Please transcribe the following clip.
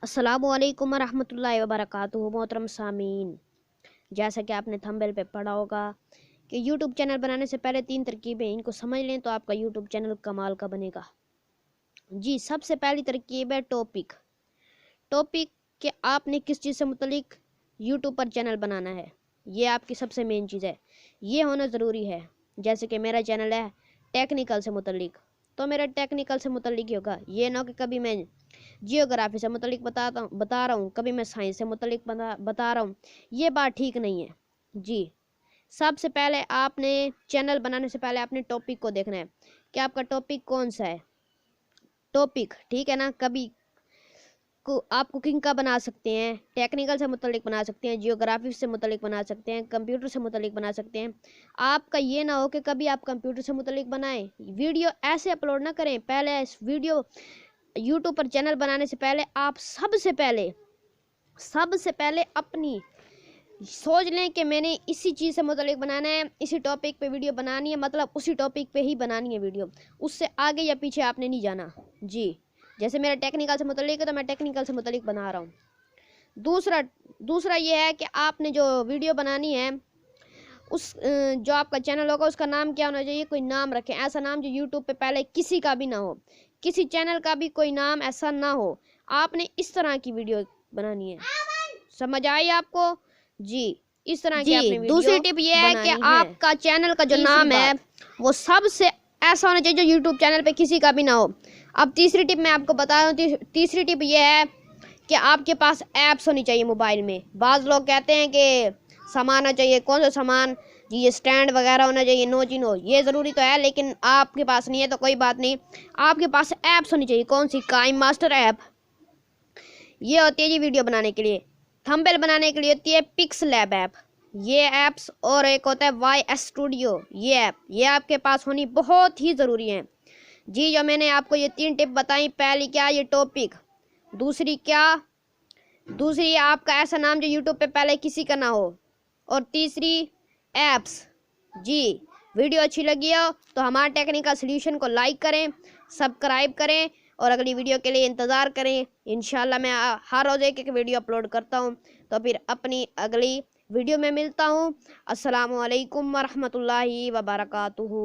अस्सलामुअलैकुम वरहमतुल्लाहि वबरकातुहू। मोहतरम सामीन, जैसा कि आपने थंबनेल पे पढ़ा होगा कि यूट्यूब चैनल बनाने से पहले 3 तरकीबें, इनको समझ लें तो आपका यूट्यूब चैनल कमाल का बनेगा। जी, सबसे पहली तरकीब है टॉपिक। टॉपिक कि आपने किस चीज़ से मुतलिक यूट्यूब पर चैनल बनाना है, ये आपकी सबसे मेन चीज़ है, ये होना ज़रूरी है। जैसे कि मेरा चैनल है टेक्निकल से मुतलिक, तो मेरा टेक्निकल से मुतलिक ही होगा। ये ना कि कभी मैं जियोग्राफी से मुतलिक बता रहा हूँ, कभी मैं साइंस से मुतलिक बता रहा हूँ, ये बात ठीक नहीं है। जी, सबसे पहले आपने चैनल बनाने से पहले आपने टॉपिक को देखना है कि आपका टॉपिक कौन सा है। टॉपिक ठीक है ना, कभी आप कुकिंग का बना सकते हैं, टेक्निकल से मुतलिक बना सकते हैं, जियोग्राफी से मुतलिक बना सकते हैं, कंप्यूटर से मुतलिक बना सकते हैं। आपका ये ना हो कि कभी आप कंप्यूटर से मुतलिक बनाएं। वीडियो ऐसे अपलोड ना करें। पहले इस वीडियो यूट्यूब पर चैनल बनाने से पहले आप सबसे पहले अपनी सोच लें कि मैंने इसी चीज़ से मुतलिक बनाना है, इसी टॉपिक पे वीडियो बनानी है, मतलब उसी टॉपिक पे ही बनानी है वीडियो, उससे आगे या पीछे आपने नहीं जाना। जी, जैसे मेरा टेक्निकल से मुतलिक है तो मैं टेक्निकल से मुतलिक बना रहा हूँ। दूसरा ये है कि आपने जो वीडियो बनानी है उस जो आपका चैनल होगा उसका नाम क्या होना चाहिए। कोई नाम रखें, ऐसा नाम जो यूट्यूब पे पहले किसी का भी ना हो, किसी चैनल का भी कोई नाम ऐसा ना हो। आपने इस तरह की वीडियो बनानी है। समझ आई आपको? जी, इस तरह की आपने वीडियो। दूसरी टिप ये है कि आपका चैनल का जो नाम है वो सबसे ऐसा होना चाहिए जो यूट्यूब चैनल पे किसी का भी ना हो। अब तीसरी टिप मैं आपको बता रहा हूँ। तीसरी टिप ये है कि आपके पास ऐप्स होनी चाहिए मोबाइल में। बाज़ लोग कहते हैं कि सामान होना चाहिए। कौन सा सामान जी? ये स्टैंड वगैरह होना चाहिए। नो जी नो, ये ज़रूरी तो है, लेकिन आपके पास नहीं है तो कोई बात नहीं, आपके पास ऐप्स होनी चाहिए। कौन सी? काइम मास्टर ऐप, ये होती है जी वीडियो बनाने के लिए। थंबनेल बनाने के लिए होती है पिक्सलैब ऐप, ये ऐप्स। और एक होता है YS स्टूडियो, ये ऐप, ये आपके पास होनी बहुत ही ज़रूरी है। जी, जो मैंने आपको ये 3 टिप बताई, पहली क्या? ये टॉपिक। दूसरी आपका ऐसा नाम जो यूट्यूब पे पहले किसी का ना हो। और तीसरी ऐप्स। जी, वीडियो अच्छी लगी हो तो हमारे टेक्निकल सॉल्यूशन को लाइक करें, सब्सक्राइब करें और अगली वीडियो के लिए इंतज़ार करें। इंशाल्लाह मैं हर रोज़ एक वीडियो अपलोड करता हूँ। तो फिर अपनी अगली वीडियो में मिलता हूँ। अस्सलामु अलैकुम वरहमतुल्लाहि वबरकातुहू।